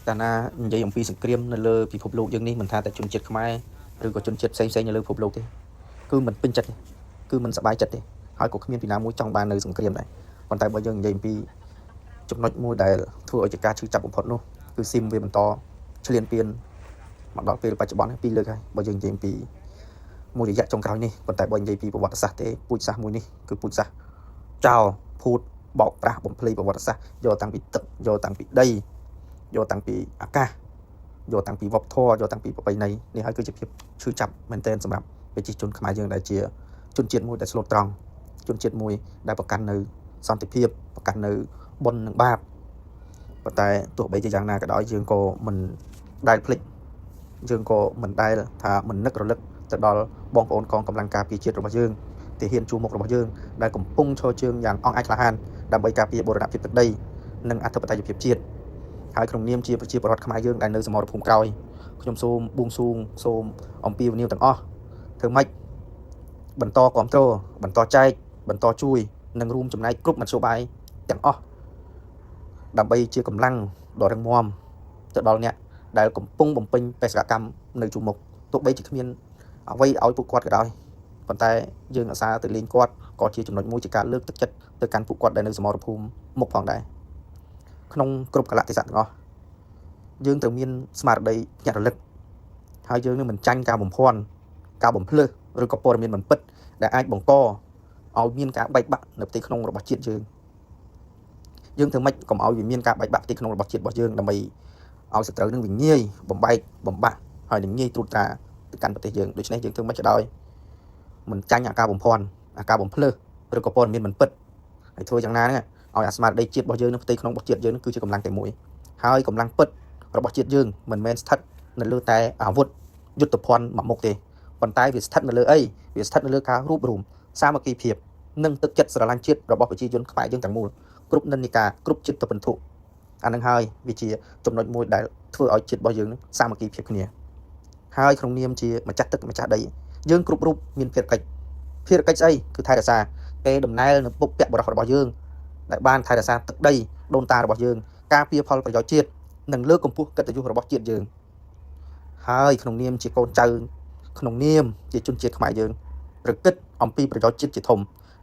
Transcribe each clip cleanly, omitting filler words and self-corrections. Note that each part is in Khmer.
តាណានិយាយអំពីសង្គ្រាមនៅលើពិភពលោកយើងនេះមិនថាតែជនជាតិខ្មែរឬក៏ជនជាតិផ្សេងៗនៅលើពិភពលោកទេគឺមិនពេញចិត្តទេគឺមិនសប្បាយចិត្តទេហើយក៏គ្មានពីណាមួយចង់បាននៅសង្គ្រាមដែរប៉ុន្តែបើយើងនិយាយអំពីចំណុចមួយដែលធ្វើឲ្យចការឈឺចាប់បំផុតនោះគឺស៊ីមវាបន្តឆ្លៀនពៀនមកដល់ពេលបច្ចុប្បន្នពីរលើកហើយបើយើងនិយាយអំពីមួយរយៈចុងក្រោយនេះប៉ុន្តែបើនិយាយពីប្រវត្តិសាស្ត្រទេពូជសាសន៍មួយនេះគឺពូជសាសន៍ចោលភូតបោកប្រាស់បំភ្លៃប្រវត្តិសាស្ត្រយកតាំងពីទឹកយកតាំងពីដីយកតាំងពីអាកាសយកតាំងពីវប្បធម៌យកតាំងពីប្រពៃណីនេះហើយគឺជាភាពឈឺចាប់មែនទែនសម្រាប់ប្រជាជនខ្មែរយើងដែលជាជនជាតិមួយដែលស្លូតត្រង់ជនជាតិមួយដែលប្រកាន់នៅសន្តិភាពប្រកាន់នៅបុណ្យនិងបាបប៉ុន្តែទោះបីជាយ៉ាងណាក៏ដោយយើងក៏មិនដែលភ្លេចយើងក៏មិនដែលថាមិននឹករលឹកទៅដល់បងប្អូនកងកម្លាំងការពារជាតិរបស់យើងទាហានជួរមុខរបស់យើងដែលកំពុងឈរជើងយ៉ាងអង់អាចក្លាហានដើម្បីការពារបូរណភាពទឹកដីនិងអធិបតេយ្យភាពជាតិហើយក្នុងនាមជាប្រជាពលរដ្ឋខ្មែរយើងដែលនៅសមរភូមិក្រោយខ្ញុំសូមបួងសួងសូមអំពាវនាវទាំងអស់ធ្វើម៉េចបន្តគ្រប់គ្រងបន្តចែកបន្តជួយនិងរួមចំណែកគ្រប់មធ្យោបាយទាំងអស់ដើម្បីជាកម្លាំងដ៏រឹងមាំទៅដល់អ្នកដែលកំពុងបំពេញបេសកកម្មនៅជួរមុខទោះបីជាគ្មានអ្វីឲ្យពួកគាត់ក៏ដោយប៉ុន្តែយើងអាសាទៅលេងគាត់ក៏ជាចំណុចមួយជាការលើកទឹកចិត្តទៅកាន់ពួកគាត់ដែលនៅសមរភូមិមុខផងដែរក្នុងគ្រប់កលៈទេសៈទាំងអស់យើងត្រូវមានស្មារតីភ្ញាក់រលឹកហើយយើងនឹងមិនចាញ់ការបំភាន់ការបំភ្លឺឬក៏ព័ត៌មានមិនពិតដែលអាចបង្កឲ្យមានការបែកបាក់នៅផ្ទៃក្នុងរបស់ជាតិយើងធ្វើម៉េចកុំឲ្យវាមានការបែកបាក់ផ្ទៃក្នុងរបស់ជាតិរបស់យើងដើម្បីឲ្យសត្រូវនឹងវាងាយបំបែកបំបាក់ហើយនឹងងាយត្រួតត្រាទៅកាន់ប្រទេសយើងដូច្នេះយើងធ្វើម៉េចក៏ដោយមិនចាញ់អាការបំភាន់អាការបំភ្លឺឬក៏ព័ត៌មានមិនពិតហើយធ្វើយ៉ាងណាហ្នឹងឲ្យអាស្មារតីជាតិរបស់យើងនៅផ្ទៃក្នុងរបស់ជាតិយើងគឺជាកម្លាំងតែមួយហើយកម្លាំងពិតរបស់ជាតិយើងមិនមែនស្ថិតនៅលើតែអាវុធយុទ្ធភ័ណ្ឌមួយមុខទេប៉ុន្តែវាស្ថិតនៅលើអីវាស្ថិតនៅលើការរួបរวมសាមគ្គីភាពនិងទឹកចិត្តស្រឡាញ់ជាតិរបស់ប្រជាជនខ្មែរយើងទាំងមូលគ្រប់និន្នាការគ្រប់ចិត្តទៅពិន្ទុអានឹងហើយវាជាចំណុចមួយដែលធ្វើឲ្យជាតិរបស់យើងសាមគ្គីភាពគ្នាហើយក្នុងនាមជាម្ចាស់ទឹកម្ចាស់ដីយើងគ្រប់រូបមានភារកិច្ចស្អីគឺថែរក្សាពេលដំណើរនៅពុកពាក់បរិសុទ្ធរបស់យើងដែលបានថែរក្សាទឹកដីដូនតារបស់យើងការពារផលប្រយោជន៍ជាតិនិងលើកកម្ពស់កិត្តិយសរបស់ជាតិយើងហើយក្នុងនាមជាកូនចៅក្នុងនាមជាជនជាតិខ្មែរយើងប្រគិតអំពីប្រយោជន៍ជាតិជាធំ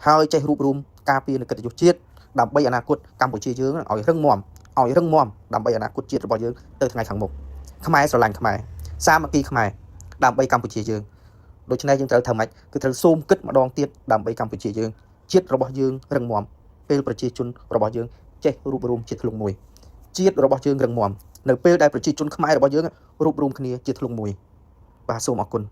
ហើយចេះរួបរวมការពារនៅកិត្តិយសជាតិដើម្បីអនាគតកម្ពុជាយើងឲ្យរឹងមាំដើម្បីអនាគតជាតិរបស់យើងទៅថ្ងៃខាងមុខខ្មែរស្រឡាញ់ខ្មែរសាមគ្គីខ្មែរដើម្បីកម្ពុជាយើងដូច្នេះយើងត្រូវធ្វើម៉េចគឺត្រូវសូមគិតម្ដងទៀតដើម្បីកម្ពុជាយើងជាតិរបស់យើងរឹងមាំពេលប្រជាជនរបស់យើងចេះរួបរวมជាធ្លុងមួយជាតិរបស់យើងរឹងមាំនៅពេលដែលប្រជាជនខ្មែររបស់យើងរួបរวมគ្នាជាធ្លុងមួយបាទសូមអរគុណ